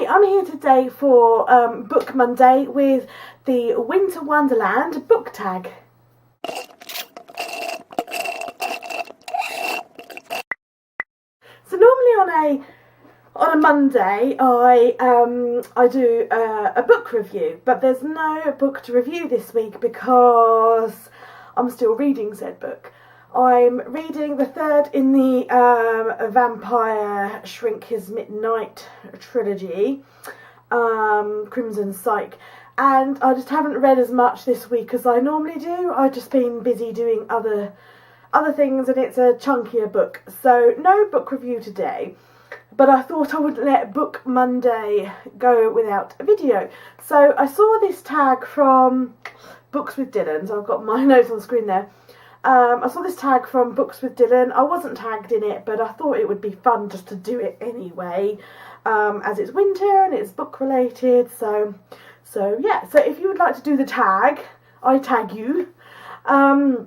I'm here today for Book Monday with the Winter Wonderland book tag. So normally on a Monday I do a book review, but there's no book to review this week because I'm still reading said book. I'm reading the third in the Vampire Shrink His Midnight trilogy, Crimson Psyche, and I just haven't read as much this week as I normally do. I've just been busy doing other things, and it's a chunkier book, so no book review today. But I thought I wouldn't let Book Monday go without a video. So I saw this tag from Books with Dylan, so I've got my notes on the screen there. I saw this tag from Books with Dylan. I wasn't tagged in it, but I thought it would be fun just to do it anyway, as it's winter and it's book related. So yeah. So if you would like to do the tag, I tag you. And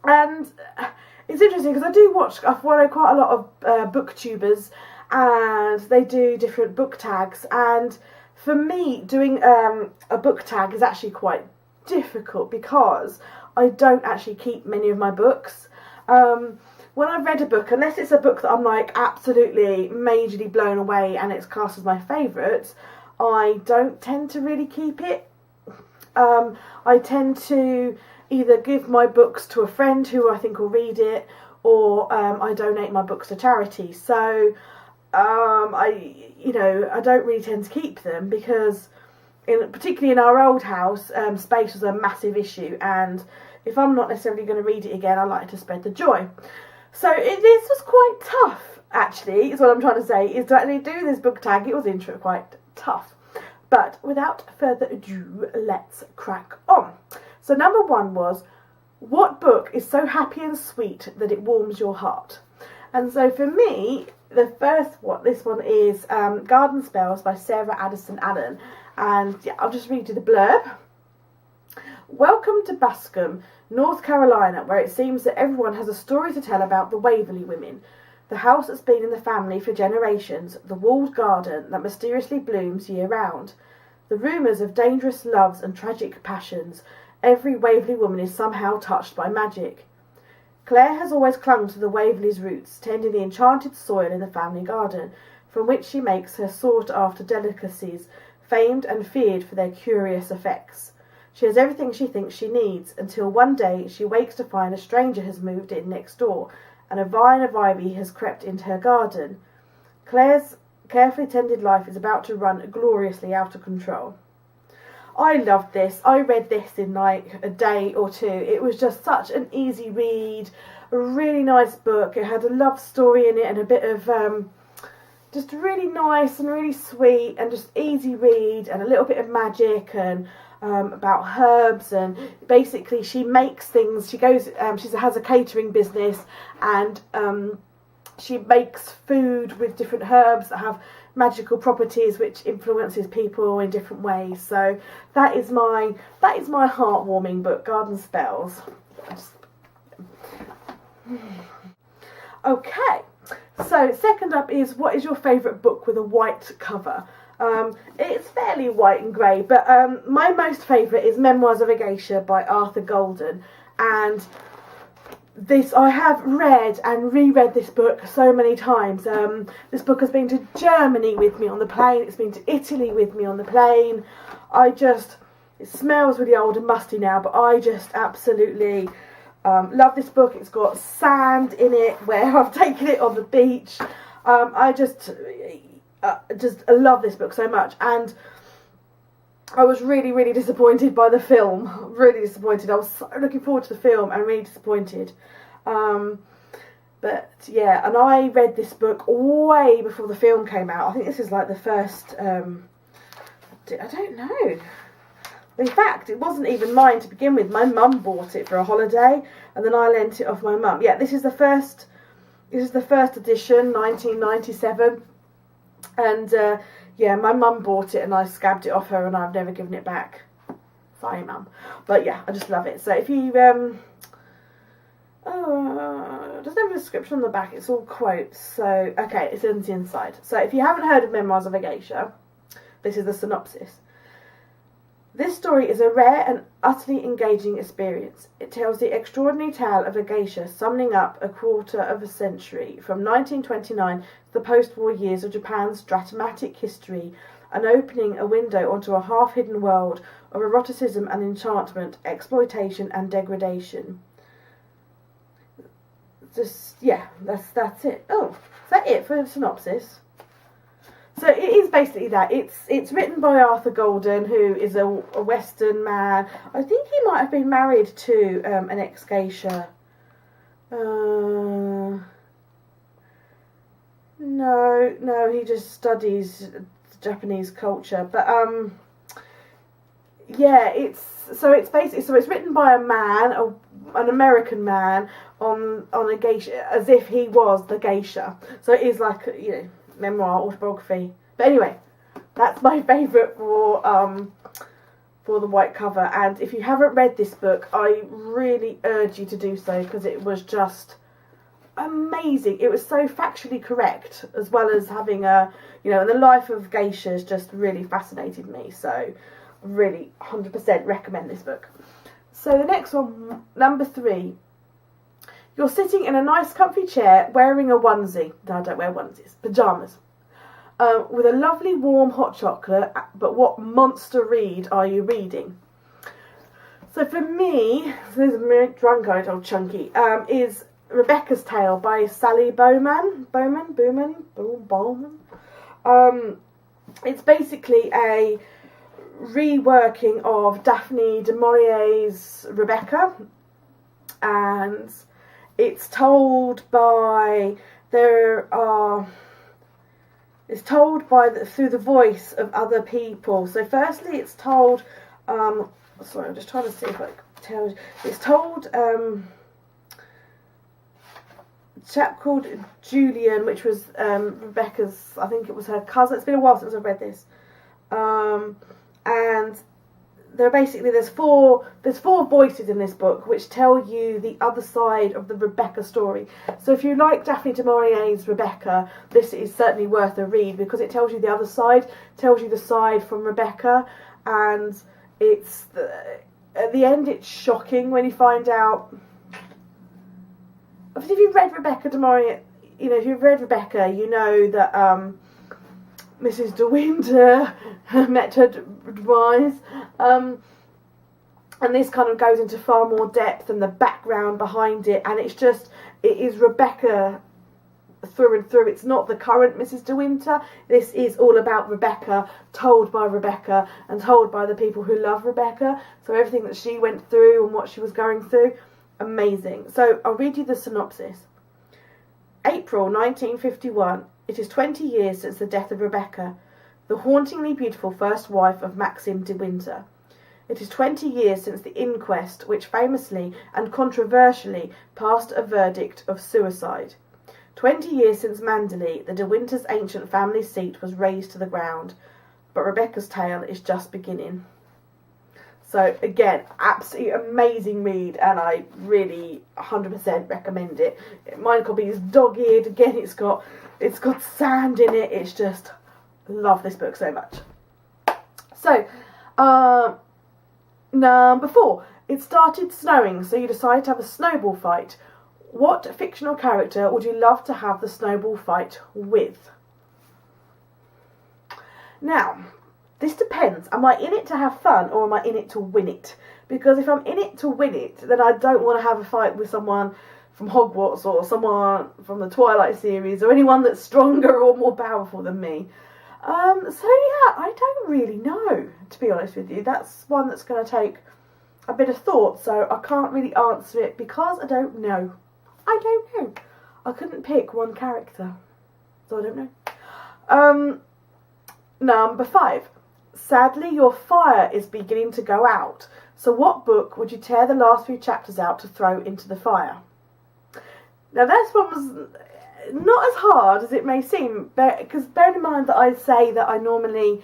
it's interesting because I follow quite a lot of booktubers, and they do different book tags. And for me, doing a book tag is actually quite difficult because I don't actually keep many of my books. When I've read a book, unless it's a book that I'm like absolutely majorly blown away and it's classed as my favourite, I don't tend to really keep it. I tend to either give my books to a friend who I think will read it, or I donate my books to charity. So I don't really tend to keep them because particularly in our old house, space was a massive issue, and if I'm not necessarily going to read it again, I like to spread the joy. So this was quite tough, actually, is what I'm trying to say, is to actually do this book tag. It was quite tough. But without further ado, let's crack on. So number one was, what book is so happy and sweet that it warms your heart? And so for me, this one is Garden Spells by Sarah Addison Allen. And yeah, I'll just read you the blurb. Welcome to Bascom, North Carolina, where it seems that everyone has a story to tell about the Waverly women. The house that's been in the family for generations, the walled garden that mysteriously blooms year-round. The rumours of dangerous loves and tragic passions. Every Waverly woman is somehow touched by magic. Claire has always clung to the Waverly's roots, tending the enchanted soil in the family garden, from which she makes her sought-after delicacies, famed and feared for their curious effects. She has everything she thinks she needs, until one day she wakes to find a stranger has moved in next door, and a vine of ivy has crept into her garden. Claire's carefully tended life is about to run gloriously out of control. I loved this. I read this in like a day or two. It was just such an easy read, a really nice book. It had a love story in it and a bit of just really nice and really sweet and just easy read, and a little bit of magic and about herbs. And basically she makes things. She goes, she has a catering business, and she makes food with different herbs that have magical properties which influences people in different ways. So that is my heartwarming book, Garden Spells. Okay, so second up is, what is your favourite book with a white cover? It's fairly white and grey, but my most favourite is Memoirs of a Geisha by Arthur Golden. And I have read and reread this book so many times. This book has been to Germany with me on the plane. It's been to Italy with me on the plane. It smells really old and musty now, but I just absolutely love this book. It's got sand in it where I've taken it on the beach. I just love this book so much. And I was really, really disappointed by the film. Really disappointed. I was so looking forward to the film and really disappointed. But yeah, and I read this book way before the film came out. I think this is like the first, I don't know. In fact, it wasn't even mine to begin with. My mum bought it for a holiday, and then I lent it off my mum. Yeah, this is the first edition, 1997. And yeah, my mum bought it and I scabbed it off her, and I've never given it back. Sorry, mum. But yeah, I just love it. So if you doesn't have a description on the back, it's all quotes. So okay, it's on the inside. So if you haven't heard of Memoirs of a Geisha, This is the synopsis. This story is a rare and utterly engaging experience. It tells the extraordinary tale of a geisha summoning up a quarter of a century, from 1929 to the post-war years of Japan's dramatic history, and opening a window onto a half-hidden world of eroticism and enchantment, exploitation and degradation. That's it. Oh, is that it for the synopsis? So it is basically that. It's written by Arthur Golden, who is a Western man. I think he might have been married to an ex-geisha. No, he just studies Japanese culture. But it's written by a man, an American man, on a geisha, as if he was the geisha. So it is like, memoir, autobiography. But anyway, that's my favourite for the white cover. And if you haven't read this book, I really urge you to do so, because it was just amazing. It was so factually correct, as well as having and the life of geishas just really fascinated me. So really 100% recommend this book. So the next one, number 3. You're sitting in a nice comfy chair wearing a onesie. No, I don't wear onesies. Pyjamas. With a lovely warm hot chocolate, but what monster read are you reading? So for me, this is a drunk-eyed old chunky, is Rebecca's Tale by Sally Bowman. It's basically a reworking of Daphne du Maurier's Rebecca, and it's told through the voice of other people. So firstly, it's told. Sorry, I'm just trying to see if I can tell you. It's told. A chap called Julian, which was Rebecca's. I think it was her cousin. It's been a while since I've read this. And there's four voices in this book which tell you the other side of the Rebecca story. So if you like Daphne du Maurier's Rebecca, this is certainly worth a read, because it tells you the other side, tells you the side from Rebecca, and at the end it's shocking when you find out. If you've read Rebecca du Maurier, if you've read Rebecca, you know that Mrs. De Winter met her demise, and this kind of goes into far more depth and the background behind it, and it is Rebecca through and through. It's not the current Mrs. De Winter. This is all about Rebecca, told by Rebecca and told by the people who love Rebecca. So everything that she went through and what she was going through, amazing. So I'll read you the synopsis. April 1951. It is 20 years since the death of Rebecca, the hauntingly beautiful first wife of Maxim de Winter. It is 20 years since the inquest, which famously and controversially passed a verdict of suicide. 20 years since Manderley, the De Winters' ancient family seat, was razed to the ground. But Rebecca's tale is just beginning. So again, absolutely amazing read, and I really 100% recommend it. Mine copy is dog-eared. Again, it's got sand in it. It's just, love this book so much. So, number 4. It started snowing, so you decided to have a snowball fight. What fictional character would you love to have the snowball fight with? Now, this depends. Am I in it to have fun, or am I in it to win it? Because if I'm in it to win it, then I don't want to have a fight with someone from Hogwarts or someone from the Twilight series or anyone that's stronger or more powerful than me. I don't really know, to be honest with you. That's one that's going to take a bit of thought, so I can't really answer it because I don't know. I couldn't pick one character, so I don't know. Number 5. Sadly, your fire is beginning to go out. So what book would you tear the last few chapters out to throw into the fire? Now, this one was not as hard as it may seem, because bear in mind that I say that I normally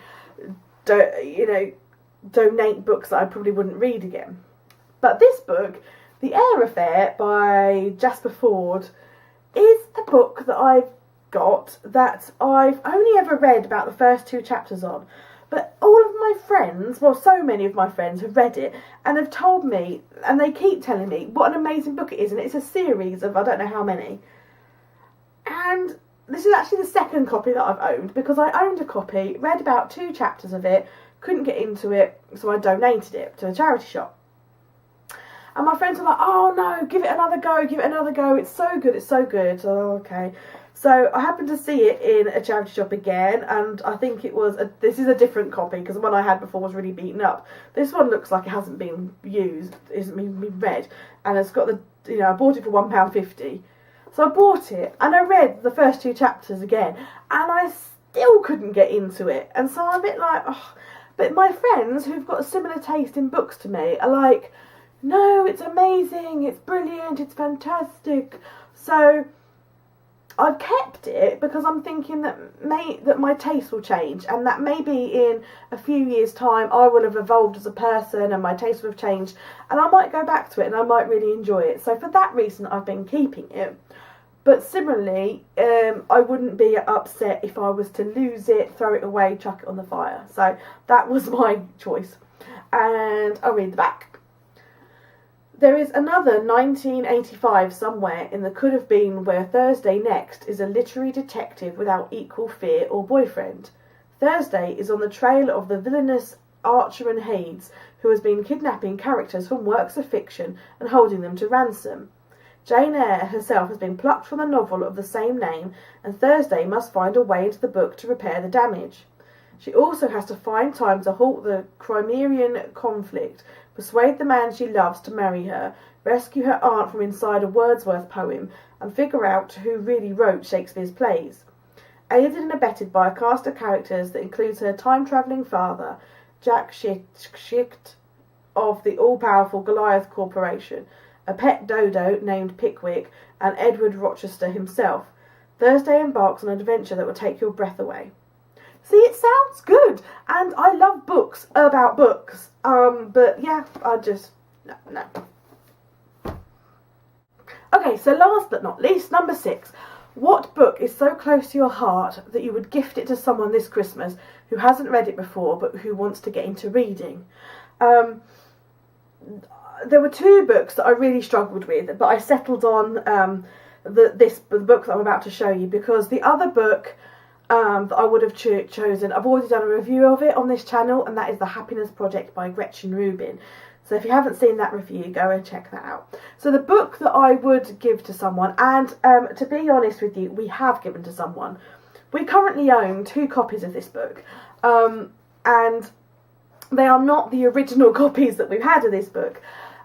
donate books that I probably wouldn't read again. But this book, The Air Affair by Jasper Fforde, is a book that I've got that I've only ever read about the first 2 chapters on. But all of my friends, well, so many of my friends have read it and have told me, and they keep telling me what an amazing book it is, and it's a series of I don't know how many. And this is actually the second copy that I've owned, because I owned a copy, read about 2 chapters of it, couldn't get into it, so I donated it to a charity shop. And my friends were like, oh no, give it another go, it's so good, it's so good. Oh, okay. So I happened to see it in a charity shop again, and I think this is a different copy, because the one I had before was really beaten up. This one looks like it hasn't been used, isn't been read, and it's got I bought it for £1.50. So I bought it, and I read the first 2 chapters again, and I still couldn't get into it. And so I'm a bit like, oh. But my friends who've got a similar taste in books to me are like, no, it's amazing, it's brilliant, it's fantastic. So I've kept it because I'm thinking that my taste will change, and that maybe in a few years' time I will have evolved as a person and my taste will have changed, and I might go back to it and I might really enjoy it. So for that reason I've been keeping it. But similarly, I wouldn't be upset if I was to lose it, throw it away, chuck it on the fire. So that was my choice. And I'll read the back. There is another 1985 somewhere in the could have been where Thursday next is a literary detective without equal fear or boyfriend. Thursday is on the trail of the villainous Archer and Hades, who has been kidnapping characters from works of fiction and holding them to ransom. Jane Eyre herself has been plucked from the novel of the same name, and Thursday must find a way into the book to repair the damage. She also has to find time to halt the Crimean conflict, persuade the man she loves to marry her, rescue her aunt from inside a Wordsworth poem, and figure out who really wrote Shakespeare's plays. Aided and abetted by a cast of characters that includes her time-travelling father, Jack Schicht of the all-powerful Goliath Corporation, a pet dodo named Pickwick, and Edward Rochester himself, Thursday embarks on an adventure that will take your breath away. See, it sounds good, and I love books about books. But yeah, no. Okay, so last but not least, number 6. What book is so close to your heart that you would gift it to someone this Christmas who hasn't read it before but who wants to get into reading? There were 2 books that I really struggled with, but I settled on the book that I'm about to show you, because the other book that I would have chosen, I've already done a review of it on this channel, and that is The Happiness Project by Gretchen Rubin. So if you haven't seen that review, go and check that out. So the book that I would give to someone, and to be honest with you, we have given to someone. We currently own 2 copies of this book, and they are not the original copies that we've had of this book.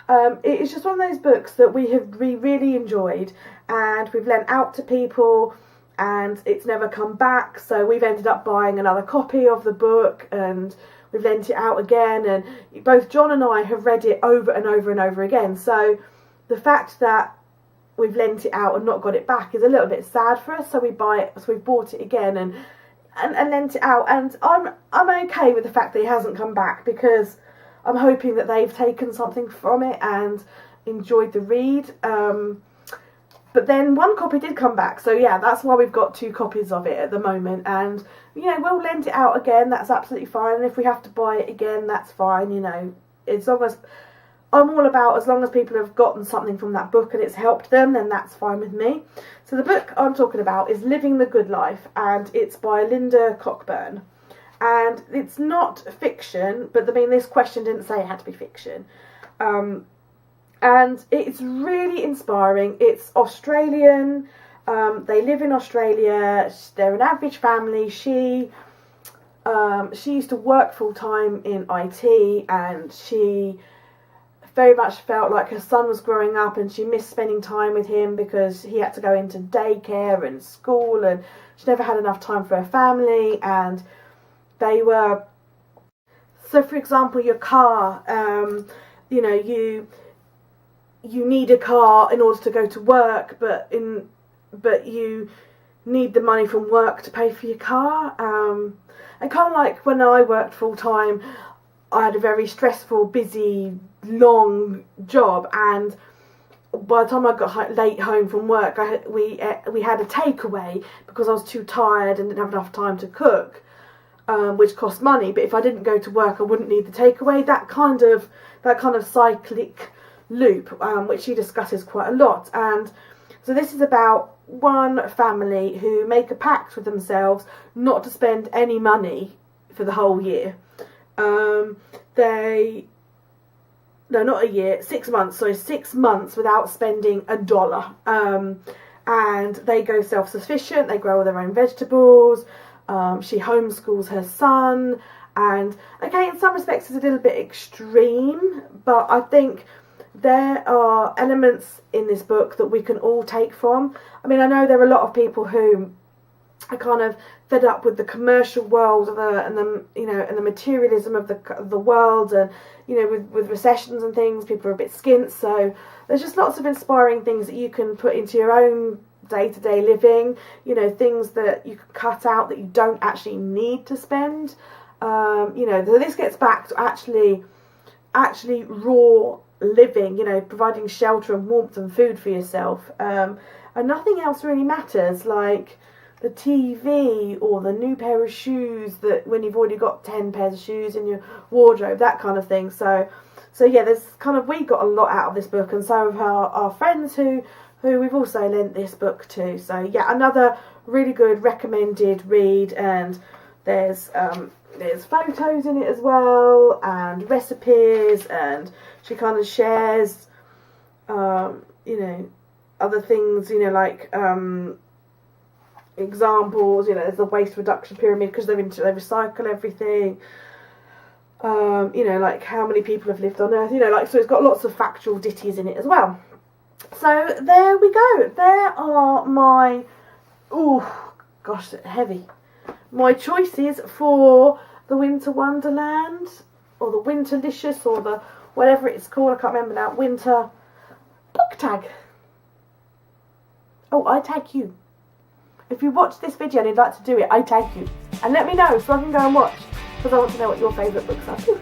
It is just one of those books that we really enjoyed, and we've lent out to people, and it's never come back, so we've ended up buying another copy of the book, and we've lent it out again, and both John and I have read it over and over and over again. So the fact that we've lent it out and not got it back is a little bit sad for us, so we've bought it again and lent it out, and I'm okay with the fact that it hasn't come back, because I'm hoping that they've taken something from it and enjoyed the read. But then 1 copy did come back, so yeah, that's why we've got 2 copies of it at the moment, and we'll lend it out again, that's absolutely fine, and if we have to buy it again, that's fine, as long as I'm all about, as long as people have gotten something from that book and it's helped them, then that's fine with me. So the book I'm talking about is Living the Good Life, and it's by Linda Cockburn. And it's not fiction, but this question didn't say it had to be fiction. And it's really inspiring. It's Australian. They live in Australia. They're an average family. She used to work full time in IT, and she very much felt like her son was growing up, and she missed spending time with him because he had to go into daycare and school, and she never had enough time for her family. And they were, so for example, your car, you need a car in order to go to work, but you need the money from work to pay for your car. And kind of like when I worked full time, I had a very stressful, busy, long job, and by the time I got late home from work, we had a takeaway because I was too tired and didn't have enough time to cook. which costs money. But if I didn't go to work, I wouldn't need the takeaway. That kind of cyclic loop, which she discusses quite a lot. And so this is about one family who make a pact with themselves not to spend any money for the whole year. Not a year, 6 months. So 6 months without spending $1. And they go self-sufficient. They grow all their own vegetables. She homeschools her son. And okay, in some respects it's a little bit extreme, but I think there are elements in this book that we can all take from. I mean, I know there are a lot of people who are kind of fed up with the commercial world and the materialism of the world, and with recessions and things, people are a bit skint. So there's just lots of inspiring things that you can put into your own day-to-day living. Things that you can cut out that you don't actually need to spend. So this gets back to actually raw living, providing shelter and warmth and food for yourself, and nothing else really matters, like the TV or the new pair of shoes that when you've already got 10 pairs of shoes in your wardrobe, that kind of thing. So yeah, we got a lot out of this book, and so have our friends who we've also lent this book to. So yeah, another really good recommended read, and there's photos in it as well, and recipes, and she kind of shares other things, like examples. There's the waste reduction pyramid, because they recycle everything. Like how many people have lived on Earth, so it's got lots of factual ditties in it as well. So there we go. There are my, heavy, my choices for the Winter Wonderland, or the Winterlicious, or the whatever it's called, I can't remember now, winter book tag. Oh, I tag you. If you watch this video and you'd like to do it, I tag you. And let me know so I can go and watch, because I want to know what your favourite books are too.